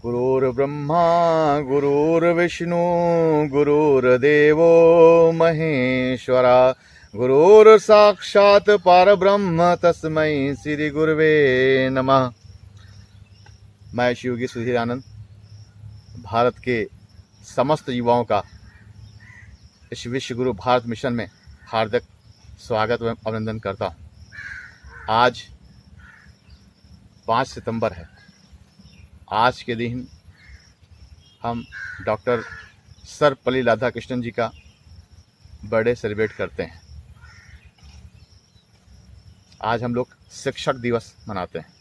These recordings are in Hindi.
गुरुर्ब्रह्मा गुरुर्विष्णु गुरुर्देवो महेश्वरा गुरुर्साक्षात् परब्रह्म तस्मै श्री गुरुवे नमः। मैं शिवयोगी सुधीर आनंद भारत के समस्त युवाओं का इस विश्व गुरु भारत मिशन में हार्दिक स्वागत एवं अभिनंदन करता हूँ। आज 5 सितंबर है। आज के दिन हम डॉक्टर सर्वपल्ली राधाकृष्णन जी का बर्थडे सेलिब्रेट करते हैं। आज हम लोग शिक्षक दिवस मनाते हैं।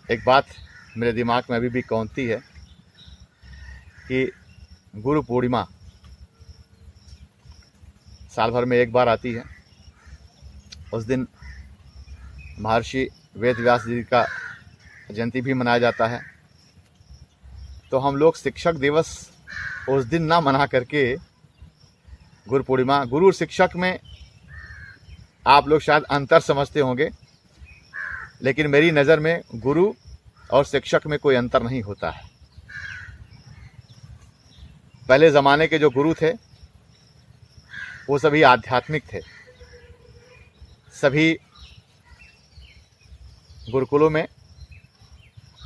एक बात मेरे दिमाग में अभी भी कौंधती है कि गुरु पूर्णिमा साल भर में एक बार आती है। उस दिन महर्षि वेद व्यास जी का जयंती भी मनाया जाता है। तो हम लोग शिक्षक दिवस उस दिन ना मना करके गुरु पूर्णिमा, गुरु और शिक्षक में आप लोग शायद अंतर समझते होंगे, लेकिन मेरी नज़र में गुरु और शिक्षक में कोई अंतर नहीं होता है। पहले ज़माने के जो गुरु थे वो सभी आध्यात्मिक थे। सभी गुरुकुलों में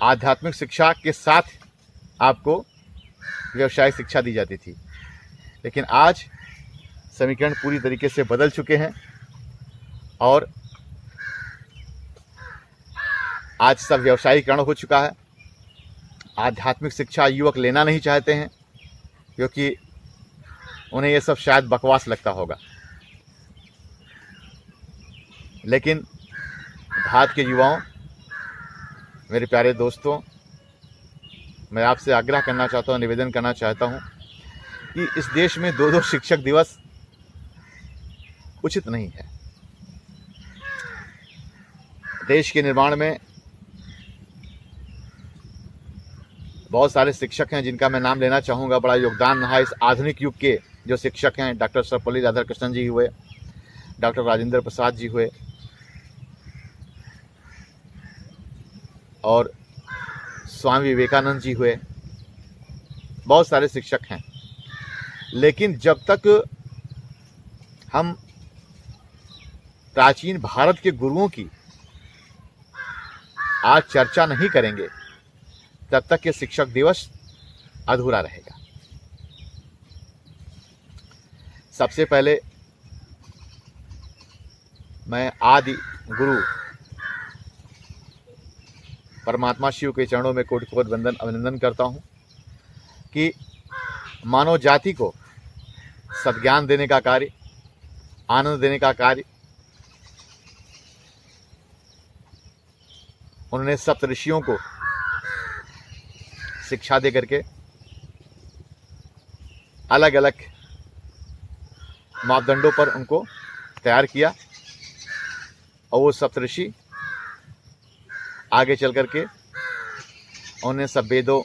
आध्यात्मिक शिक्षा के साथ आपको व्यावसायिक शिक्षा दी जाती थी। लेकिन आज समीकरण पूरी तरीके से बदल चुके हैं और आज सब व्यावसायीकरण हो चुका है। आध्यात्मिक शिक्षा युवक लेना नहीं चाहते हैं क्योंकि उन्हें ये सब शायद बकवास लगता होगा। लेकिन भारत के युवाओं, मेरे प्यारे दोस्तों, मैं आपसे आग्रह करना चाहता हूँ, निवेदन करना चाहता हूँ कि इस देश में 2-2 शिक्षक दिवस उचित नहीं है। देश के निर्माण में बहुत सारे शिक्षक हैं जिनका मैं नाम लेना चाहूँगा। बड़ा योगदान रहा इस आधुनिक युग के जो शिक्षक हैं। डॉक्टर सर्वपल्ली राधाकृष्णन जी हुए, डॉक्टर राजेंद्र प्रसाद जी हुए और स्वामी विवेकानंद जी हुए। बहुत सारे शिक्षक हैं। लेकिन जब तक हम प्राचीन भारत के गुरुओं की आज चर्चा नहीं करेंगे तब तक ये शिक्षक दिवस अधूरा रहेगा। सबसे पहले मैं आदि गुरु परमात्मा शिव के चरणों में कोटि-कोटि वंदन अभिनंदन करता हूँ कि मानव जाति को सद्ज्ञान देने का कार्य, आनंद देने का कार्य उन्होंने सप्तऋषियों को शिक्षा दे करके अलग अलग मापदंडों पर उनको तैयार किया और वो सप्तऋषि आगे चल करके उन्होंने सब वेदों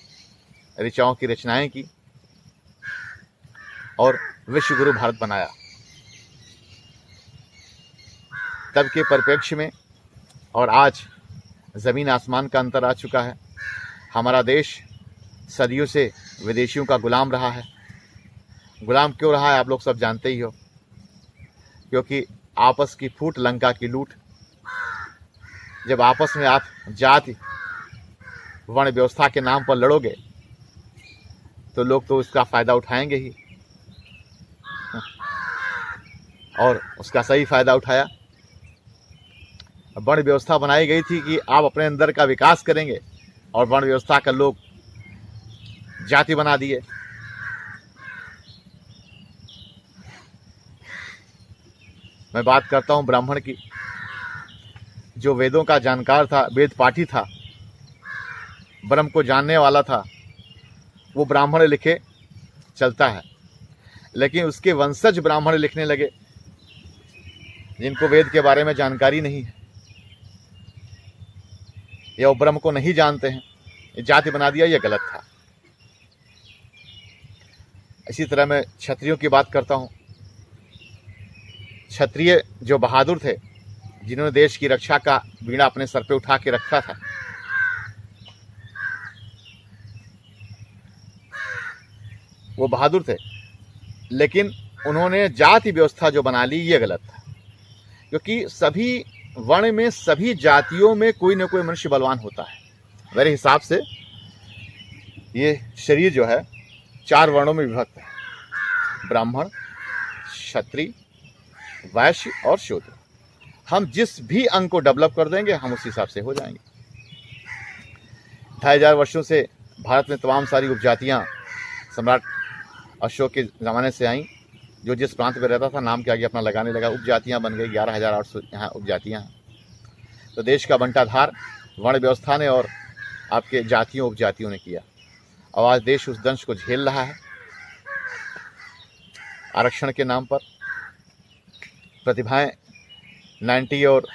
ऋचाओं की रचनाएं की और विश्व गुरु भारत बनाया। तब के परिप्रेक्ष्य में और आज ज़मीन आसमान का अंतर आ चुका है। हमारा देश सदियों से विदेशियों का गुलाम रहा है। गुलाम क्यों रहा है आप लोग सब जानते ही हो, क्योंकि आपस की फूट, लंका की लूट। जब आपस में आप जाति वर्ण व्यवस्था के नाम पर लड़ोगे तो लोग तो उसका फ़ायदा उठाएंगे ही, और उसका सही फ़ायदा उठाया। वर्ण व्यवस्था बनाई गई थी कि आप अपने अंदर का विकास करेंगे और वर्ण व्यवस्था का लोग जाति बना दिए। मैं बात करता हूँ ब्राह्मण की, जो वेदों का जानकार था, वेद पाठी था, ब्रह्म को जानने वाला था, वो ब्राह्मण लिखे चलता है। लेकिन उसके वंशज ब्राह्मण लिखने लगे जिनको वेद के बारे में जानकारी नहीं है या वो ब्रह्म को नहीं जानते हैं, ये जाति बना दिया, ये गलत था। इसी तरह मैं क्षत्रियों की बात करता हूँ। क्षत्रिय जो बहादुर थे, जिन्होंने देश की रक्षा का बीड़ा अपने सर पे उठा के रखा था, वो बहादुर थे, लेकिन उन्होंने जाति व्यवस्था जो बना ली ये गलत था, क्योंकि सभी वर्ण में, सभी जातियों में कोई ना कोई मनुष्य बलवान होता है। मेरे हिसाब से ये शरीर जो है 4 वर्णों में विभक्त है, ब्राह्मण, क्षत्रिय, वैश्य और शूद्र। हम जिस भी अंग को डेवलप कर देंगे हम उस हिसाब से हो जाएंगे। 2500 वर्षों से भारत में तमाम सारी उपजातियां सम्राट अशोक के ज़माने से आई। जो जिस प्रांत में रहता था नाम के आगे अपना लगाने लगा, उपजातियां बन गई। 11,800 यहाँ उपजातियां हैं। तो देश का बंटाधार वर्ण व्यवस्था ने और आपके जातियों उपजातियों ने किया। अब आज देश उस दंश को झेल रहा है। आरक्षण के नाम पर प्रतिभाएं 90 और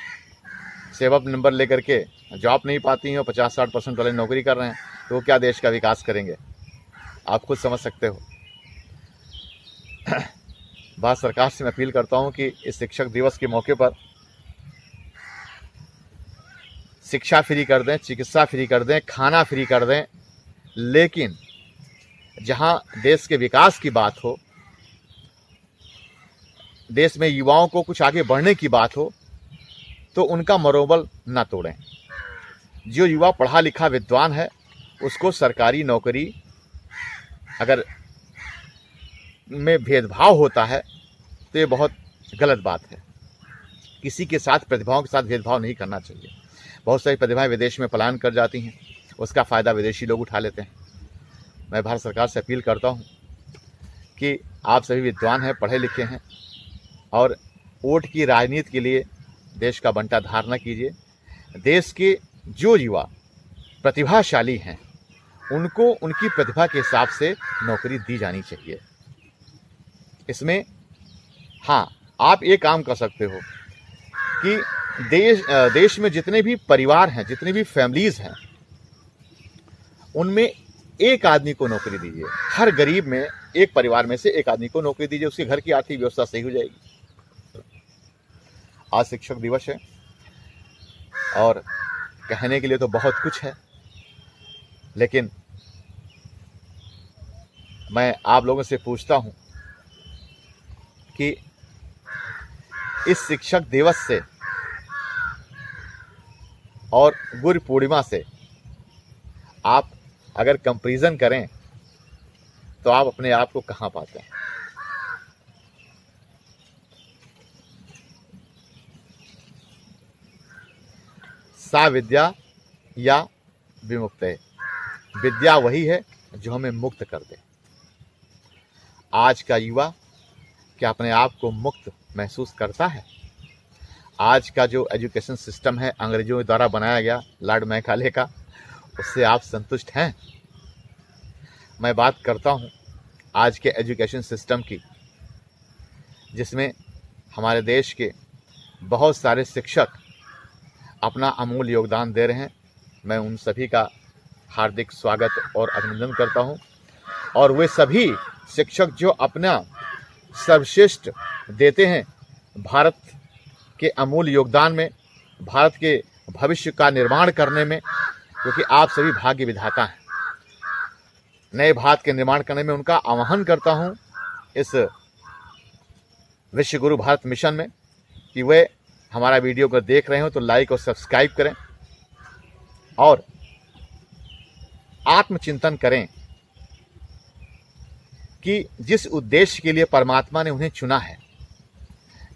सेवक नंबर लेकर के जॉब नहीं पाती हैं और 50-60% वाले नौकरी कर रहे हैं, तो वो क्या देश का विकास करेंगे? आप खुद समझ सकते हो। भारत सरकार से मैं अपील करता हूं कि इस शिक्षक दिवस के मौके पर शिक्षा फ्री कर दें, चिकित्सा फ्री कर दें, खाना फ्री कर दें, लेकिन जहां देश के विकास की बात हो, देश में युवाओं को कुछ आगे बढ़ने की बात हो, तो उनका मनोबल न तोड़ें। जो युवा पढ़ा लिखा विद्वान है उसको सरकारी नौकरी अगर में भेदभाव होता है तो ये बहुत गलत बात है। किसी के साथ, प्रतिभाओं के साथ भेदभाव नहीं करना चाहिए। बहुत सारी प्रतिभाएं विदेश में पलायन कर जाती हैं, उसका फ़ायदा विदेशी लोग उठा लेते हैं। मैं भारत सरकार से अपील करता हूं कि आप सभी विद्वान हैं, पढ़े लिखे हैं, और वोट की राजनीति के लिए देश का बंटाधार न कीजिए। देश के जो युवा प्रतिभाशाली हैं उनको उनकी प्रतिभा के हिसाब से नौकरी दी जानी चाहिए। इसमें हाँ, आप ये काम कर सकते हो कि देश में जितने भी परिवार हैं, जितनी भी फैमिलीज हैं, उनमें एक आदमी को नौकरी दीजिए। हर गरीब में, एक परिवार में से एक आदमी को नौकरी दीजिए, उसके घर की आर्थिक व्यवस्था सही हो जाएगी। आज शिक्षक दिवस है और कहने के लिए तो बहुत कुछ है, लेकिन मैं आप लोगों से पूछता हूं कि इस शिक्षक दिवस से और गुरु पूर्णिमा से आप अगर कंपैरिजन करें तो आप अपने आप को कहां पाते हैं? सा विद्या या विमुक्त है। विद्या वही है जो हमें मुक्त कर दे। आज का युवा क्या अपने आप को मुक्त महसूस करता है? आज का जो एजुकेशन सिस्टम है अंग्रेजों द्वारा बनाया गया, लॉर्ड मैकाले का, उससे आप संतुष्ट हैं? मैं बात करता हूं आज के एजुकेशन सिस्टम की, जिसमें हमारे देश के बहुत सारे शिक्षक अपना अमूल्य योगदान दे रहे हैं। मैं उन सभी का हार्दिक स्वागत और अभिनंदन करता हूं। और वे सभी शिक्षक जो अपना सर्वश्रेष्ठ देते हैं भारत के अमूल्य योगदान में, भारत के भविष्य का निर्माण करने में, क्योंकि आप सभी भाग्य विधाता हैं। नए भारत के निर्माण करने में उनका आह्वान करता हूं इस विश्व गुरु भारत मिशन में कि वे हमारा वीडियो को देख रहे हो तो लाइक और सब्सक्राइब करें और आत्मचिंतन करें कि जिस उद्देश्य के लिए परमात्मा ने उन्हें चुना है,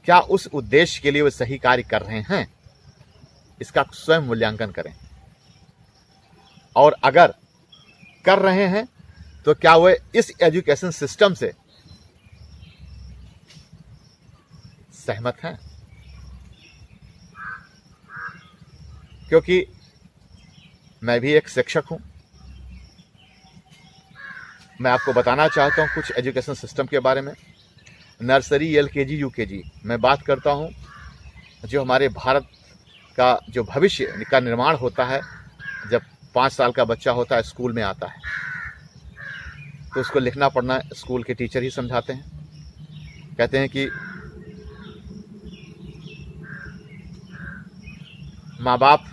क्या उस उद्देश्य के लिए वे सही कार्य कर रहे हैं? इसका स्वयं मूल्यांकन करें। और अगर कर रहे हैं तो क्या वे इस एजुकेशन सिस्टम से सहमत हैं? क्योंकि मैं भी एक शिक्षक हूं। मैं आपको बताना चाहता हूं कुछ एजुकेशन सिस्टम के बारे में। नर्सरी, एलकेजी, यूकेजी मैं बात करता हूं। जो हमारे भारत का जो भविष्य का निर्माण होता है, जब 5 साल का बच्चा होता है, स्कूल में आता है, तो उसको लिखना पढ़ना स्कूल के टीचर ही समझाते हैं। कहते हैं कि माँ बाप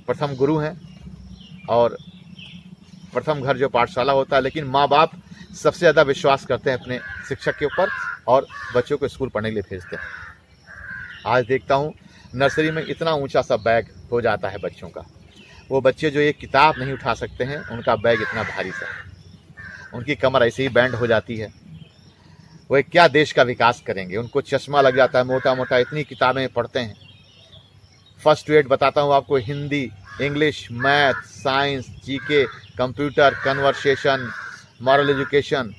प्रथम गुरु हैं और प्रथम घर जो पाठशाला होता है, लेकिन माँ बाप सबसे ज़्यादा विश्वास करते हैं अपने शिक्षक के ऊपर और बच्चों को स्कूल पढ़ने के लिए भेजते हैं। आज देखता हूँ नर्सरी में इतना ऊंचा सा बैग हो जाता है बच्चों का, वो बच्चे जो एक किताब नहीं उठा सकते हैं उनका बैग इतना भारी सा है, उनकी कमर ऐसे ही बैंड हो जाती है, वो क्या देश का विकास करेंगे। उनको चश्मा लग जाता है मोटा मोटा, इतनी किताबें पढ़ते हैं। फर्स्ट टू 8 बताता हूँ आपको, Hindi, English, math, science, GK, computer, conversation, moral education,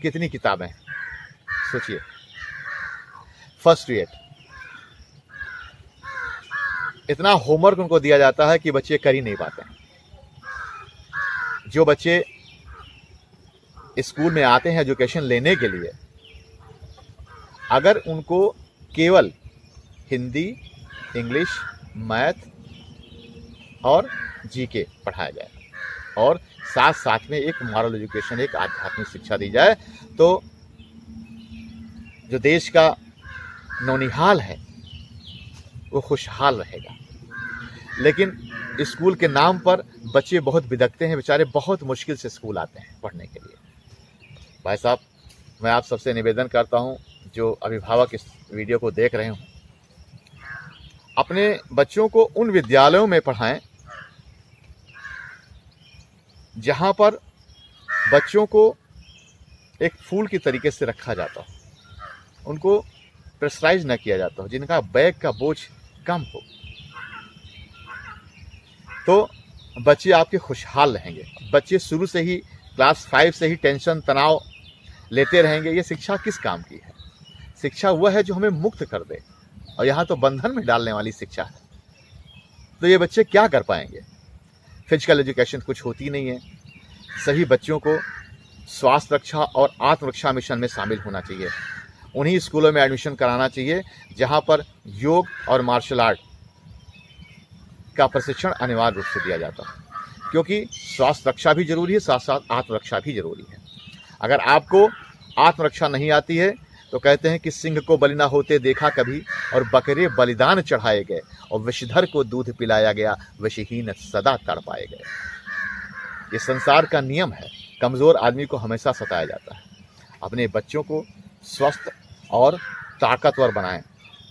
कितनी किताबें सोचिए। फर्स्ट टू 8 इतना होमवर्क उनको दिया जाता है कि बच्चे कर ही नहीं पाते हैं। जो बच्चे स्कूल में आते हैं एजुकेशन लेने के लिए, अगर उनको केवल हिंदी, इंग्लिश, मैथ और जीके पढ़ाया जाए और साथ साथ में एक मॉरल एजुकेशन, एक आध्यात्मिक शिक्षा दी जाए, तो जो देश का नौनिहाल है वो खुशहाल रहेगा। लेकिन स्कूल के नाम पर बच्चे बहुत बिदकते हैं, बेचारे बहुत मुश्किल से स्कूल आते हैं पढ़ने के लिए। भाई साहब, मैं आप सबसे निवेदन करता हूं, जो अभिभावक इस वीडियो को देख रहे हों, अपने बच्चों को उन विद्यालयों में पढ़ाएं जहां पर बच्चों को एक फूल की तरीके से रखा जाता हो, उनको प्रेशराइज न किया जाता हो, जिनका बैग का बोझ कम हो, तो बच्चे आपके खुशहाल रहेंगे। बच्चे शुरू से ही क्लास 5 से ही टेंशन, तनाव लेते रहेंगे, ये शिक्षा किस काम की है? शिक्षा वह है जो हमें मुक्त कर दे, और यहाँ तो बंधन में डालने वाली शिक्षा है। तो ये बच्चे क्या कर पाएंगे? फिजिकल एजुकेशन कुछ होती नहीं है। सभी बच्चों को स्वास्थ्य रक्षा और आत्मरक्षा मिशन में शामिल होना चाहिए। उन्हीं स्कूलों में एडमिशन कराना चाहिए जहाँ पर योग और मार्शल आर्ट का प्रशिक्षण अनिवार्य रूप से दिया जाता है, क्योंकि स्वास्थ्य रक्षा भी जरूरी है, साथ साथ आत्मरक्षा भी जरूरी है। अगर आपको आत्मरक्षा नहीं आती है तो कहते हैं कि सिंह को बलि ना होते देखा कभी, और बकरे बलिदान चढ़ाए गए, और विषधर को दूध पिलाया गया, विषहीन सदा तड़पाए गए। ये संसार का नियम है, कमज़ोर आदमी को हमेशा सताया जाता है। अपने बच्चों को स्वस्थ और ताकतवर बनाएं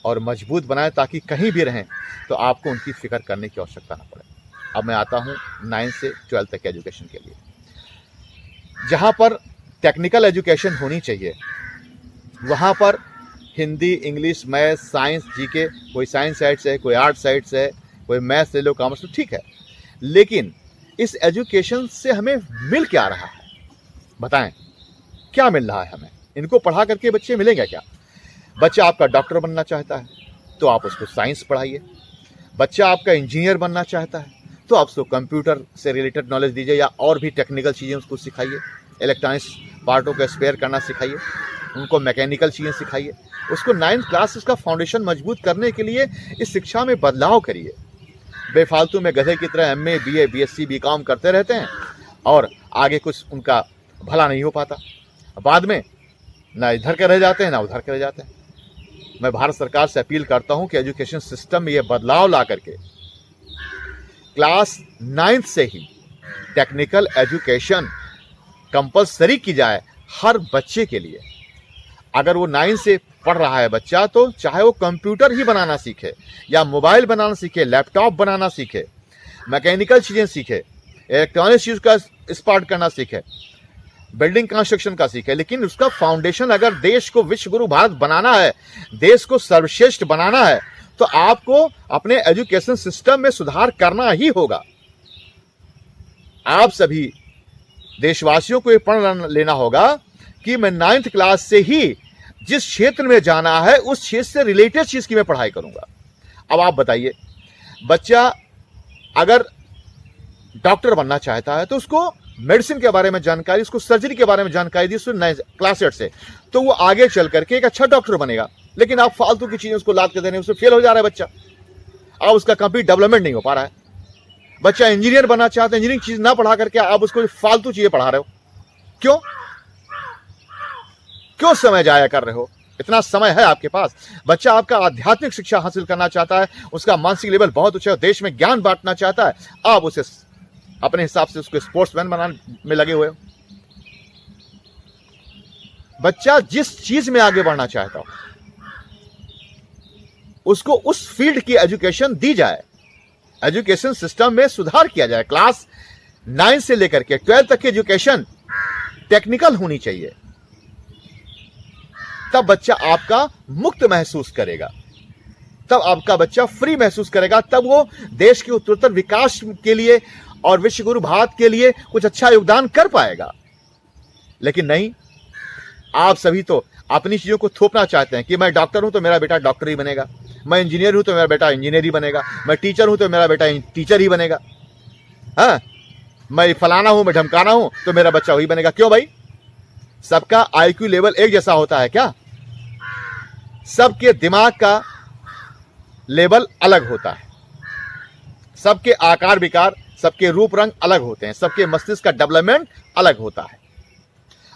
और मजबूत बनाएं, ताकि कहीं भी रहें तो आपको उनकी फिक्र करने की आवश्यकता ना पड़े। अब मैं आता हूँ 9 से 12 तक के एजुकेशन के लिए, जहाँ पर टेक्निकल एजुकेशन होनी चाहिए, वहाँ पर Hindi, English, math, science, GK, कोई साइंस साइड से है, कोई आर्ट साइड से है, कोई मैथ्स ले लो, कॉमर्स, तो ठीक है। लेकिन इस एजुकेशन से हमें मिल क्या रहा है? बताएं, क्या मिल रहा है हमें? इनको पढ़ा करके बच्चे मिलेंगे क्या? बच्चा आपका डॉक्टर बनना चाहता है तो आप उसको साइंस पढ़ाइए। बच्चा आपका इंजीनियर बनना चाहता है तो आप उसको कंप्यूटर से रिलेटेड नॉलेज दीजिए, या और भी टेक्निकल चीज़ें उसको सिखाइए। इलेक्ट्रॉनिक्स पार्टों को स्पेयर करना सिखाइए, उनको मैकेनिकल चीज़ें सिखाइए। उसको 9th क्लास इसका फाउंडेशन मजबूत करने के लिए इस शिक्षा में बदलाव करिए। बेफालतू में गधे की तरह MA, BA, BSc, BCom करते रहते हैं और आगे कुछ उनका भला नहीं हो पाता। बाद में ना इधर के रह जाते हैं ना उधर के रह जाते हैं। मैं भारत सरकार से अपील करता हूं कि एजुकेशन सिस्टम में ये बदलाव ला करके क्लास 9th से ही टेक्निकल एजुकेशन कंपलसरी की जाए हर बच्चे के लिए। अगर वो 9 से पढ़ रहा है बच्चा, तो चाहे वो कंप्यूटर ही बनाना सीखे, या मोबाइल बनाना सीखे, लैपटॉप बनाना सीखे, मैकेनिकल चीज़ें सीखे, इलेक्ट्रॉनिक चीज़ का स्पार्ट करना सीखे, बिल्डिंग कंस्ट्रक्शन का सीखे, लेकिन उसका फाउंडेशन अगर देश को विश्व गुरु भारत बनाना है, देश को सर्वश्रेष्ठ बनाना है, तो आपको अपने एजुकेशन सिस्टम में सुधार करना ही होगा। आप सभी देशवासियों को ये पढ़ लेना होगा कि मैं 9th क्लास से ही जिस क्षेत्र में जाना है उस क्षेत्र से रिलेटेड चीज की मैं पढ़ाई करूंगा। अब आप बताइए, बच्चा अगर डॉक्टर बनना चाहता है तो उसको मेडिसिन के बारे में जानकारी, उसको सर्जरी के बारे में जानकारी दी उसको क्लास 8 से, तो वो आगे चल करके एक अच्छा डॉक्टर बनेगा। लेकिन आप फालतू की चीजें उसको लाद के देने, उससे फेल हो जा रहा है बच्चा। अब उसका कंप्लीट डेवलपमेंट नहीं हो पा रहा है। बच्चा इंजीनियर बनना चाहता है, इंजीनियरिंग चीज ना पढ़ा करके आप उसको फालतू चीजें पढ़ा रहे हो। क्यों क्यों समय जाया कर रहे हो? इतना समय है आपके पास। बच्चा आपका आध्यात्मिक शिक्षा हासिल करना चाहता है, उसका मानसिक लेवल बहुत ऊंचा है, देश में ज्ञान बांटना चाहता है, आप उसे अपने हिसाब से उसको स्पोर्ट्समैन बनाने में लगे हुए हो। बच्चा जिस चीज में आगे बढ़ना चाहता हो उसको उस फील्ड की एजुकेशन दी जाए, एजुकेशन सिस्टम में सुधार किया जाए। क्लास 9 से लेकर के 12 तक की एजुकेशन टेक्निकल होनी चाहिए, तब बच्चा आपका मुक्त महसूस करेगा, तब आपका बच्चा फ्री महसूस करेगा, तब वो देश के उत्तरोत्तर विकास के लिए और विश्व गुरु भारत के लिए कुछ अच्छा योगदान कर पाएगा। लेकिन नहीं, आप सभी तो अपनी चीजों को थोपना चाहते हैं कि मैं डॉक्टर हूं तो मेरा बेटा डॉक्टर ही बनेगा, मैं इंजीनियर हूं तो मेरा बेटा इंजीनियर ही बनेगा, मैं टीचर हूं तो मेरा बेटा टीचर ही बनेगा, हाँ, मैं फलाना हूं, मैं ढमकाना हूं तो मेरा बच्चा वही बनेगा। क्यों भाई? सबका IQ लेवल एक जैसा होता है क्या? सबके दिमाग का लेवल अलग होता है, सबके आकार विकार, सबके रूप रंग अलग होते हैं, सबके मस्तिष्क का डेवलपमेंट अलग होता है।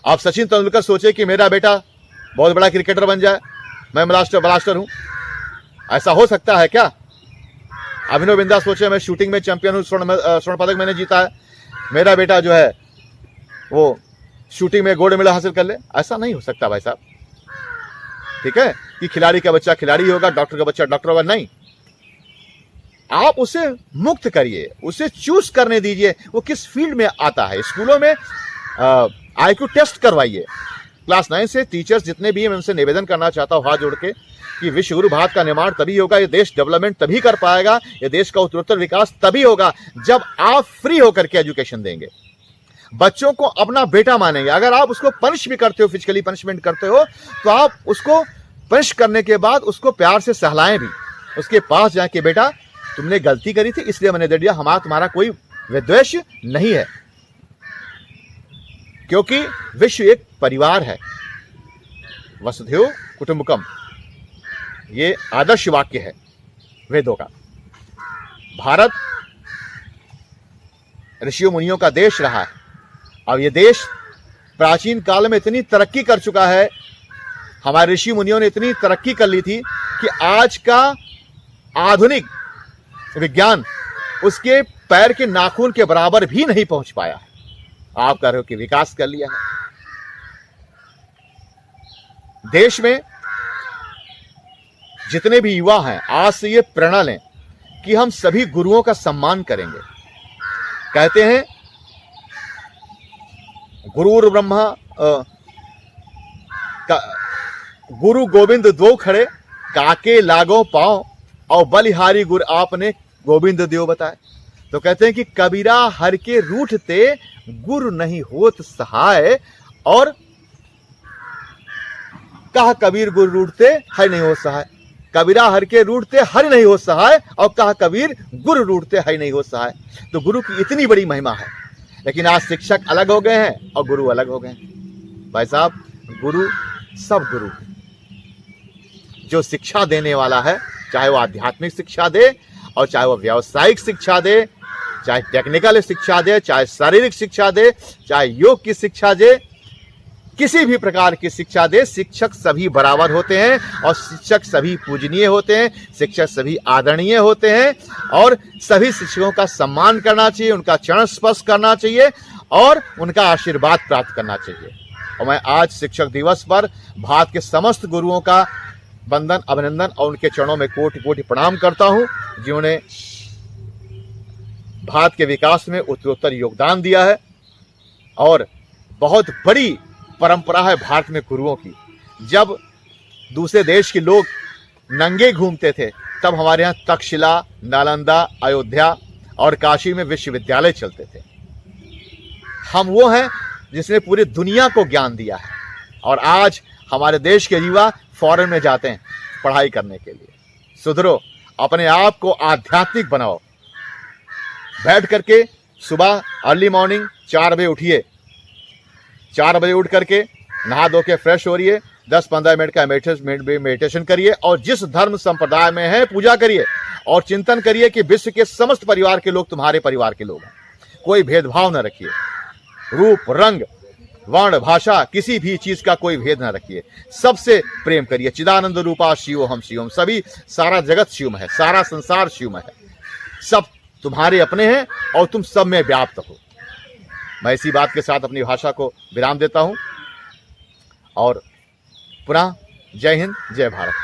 आप सचिन तेंदुलकर सोचे कि मेरा बेटा बहुत बड़ा क्रिकेटर बन जाए, मैं ब्लास्टर हूं, ऐसा हो सकता है क्या? अभिनव बिंदा सोचे मैं शूटिंग में चैंपियन हूं, स्वर्ण पदक मैंने जीता है, मेरा बेटा जो है वो शूटिंग में गोल्ड मेडल हासिल कर ले, ऐसा नहीं हो सकता भाई साहब। ठीक है कि खिलाड़ी का बच्चा खिलाड़ी होगा, डॉक्टर का बच्चा डॉक्टर होगा, नहीं। आप उसे मुक्त करिए, उसे चूज करने दीजिए वो किस फील्ड में आता है। स्कूलों में IQ टेस्ट करवाइए। क्लास 9 से टीचर्स जितने भी हैं, मैं उनसे निवेदन करना चाहता हूं हाथ जोड़ के कि विश्व गुरु भारत का निर्माण तभी होगा, ये देश डेवलपमेंट तभी कर पाएगा, ये देश का उत्तरोत्तर विकास तभी होगा जब आप फ्री होकर के एजुकेशन देंगे, बच्चों को अपना बेटा मानेंगे। अगर आप उसको पनिश भी करते हो, फिजिकली पनिशमेंट करते हो, तो आप उसको पनिश करने के बाद उसको प्यार से सहलाएं भी, उसके पास जाए कि बेटा तुमने गलती करी थी इसलिए मैंने दे दिया, हमारा तुम्हारा कोई विद्वेष नहीं है, क्योंकि विश्व एक परिवार है। वसुधैव कुटुंबकम, ये आदर्श वाक्य है वेदों का। भारत ऋषियों मुनियों का देश रहा है, अब ये देश प्राचीन काल में इतनी तरक्की कर चुका है, हमारे ऋषि मुनियों ने इतनी तरक्की कर ली थी कि आज का आधुनिक विज्ञान उसके पैर के नाखून के बराबर भी नहीं पहुंच पाया है। आप कह रहे हो कि विकास कर लिया है। देश में जितने भी युवा हैं, आज से ये प्रेरणा लें कि हम सभी गुरुओं का सम्मान करेंगे। कहते हैं गुरु ब्रह्मा गुरु गोविंद दो खड़े, काके लागो पांव, और बलिहारी गुर आपने गोविंद देव बताए। तो कहते हैं कि कबीरा हर के रूठते गुरु नहीं होत सहाय, और कहा कबीर गुरु रूठते हर नहीं हो सहाय। कबीरा हर के रूठते हर नहीं हो सहाय, और कहा कबीर गुरु रूठते हर नहीं हो सहाय। तो गुरु की इतनी बड़ी महिमा है, लेकिन आज शिक्षक अलग हो गए हैं और गुरु अलग हो गए हैं। भाई साहब, गुरु सब गुरु, जो शिक्षा देने वाला है, चाहे वो आध्यात्मिक शिक्षा दे और चाहे वो व्यावसायिक शिक्षा दे, चाहे टेक्निकल शिक्षा दे, चाहे शारीरिक शिक्षा दे, चाहे योग की शिक्षा दे, किसी भी प्रकार की शिक्षा दे, शिक्षक सभी बराबर होते हैं और शिक्षक सभी पूजनीय होते हैं, शिक्षक सभी आदरणीय होते हैं, और सभी शिक्षकों का सम्मान करना चाहिए, उनका चरण स्पर्श करना चाहिए और उनका आशीर्वाद प्राप्त करना चाहिए। और मैं आज शिक्षक दिवस पर भारत के समस्त गुरुओं का वंदन, अभिनंदन और उनके चरणों में कोटि कोटि प्रणाम करता हूं, जिन्होंने भारत के विकास में उत्तरोत्तर योगदान दिया है। और बहुत बड़ी परंपरा है भारत में गुरुओं की। जब दूसरे देश के लोग नंगे घूमते थे, तब हमारे यहाँ तक्षशिला, नालंदा, अयोध्या और काशी में विश्वविद्यालय चलते थे। हम वो हैं जिसने पूरी दुनिया को ज्ञान दिया है, और आज हमारे देश के युवा फॉरेन में जाते हैं पढ़ाई करने के लिए। सुधरो, अपने आप को आध्यात्मिक बनाओ। बैठ करके सुबह अर्ली मॉर्निंग 4 बजे उठिए, 4 बजे उठ करके नहा धो के फ्रेश हो रहिए, 10-15 मिनट का मेडिटेशन करिए, और जिस धर्म संप्रदाय में है पूजा करिए, और चिंतन करिए कि विश्व के समस्त परिवार के लोग तुम्हारे परिवार के लोग हैं। कोई भेदभाव न रखिए, रूप, रंग, वर्ण, भाषा, किसी भी चीज का कोई भेद न रखिए, सबसे प्रेम करिए। चिदानंद रूपा शिवोहम शिवम, सभी, सारा जगत शिवम है, सारा संसार शिवम है, सब तुम्हारे अपने हैं और तुम सब में व्याप्त हो। मैं इसी बात के साथ अपनी भाषा को विराम देता हूं। और पुनः जय हिंद, जय भारत।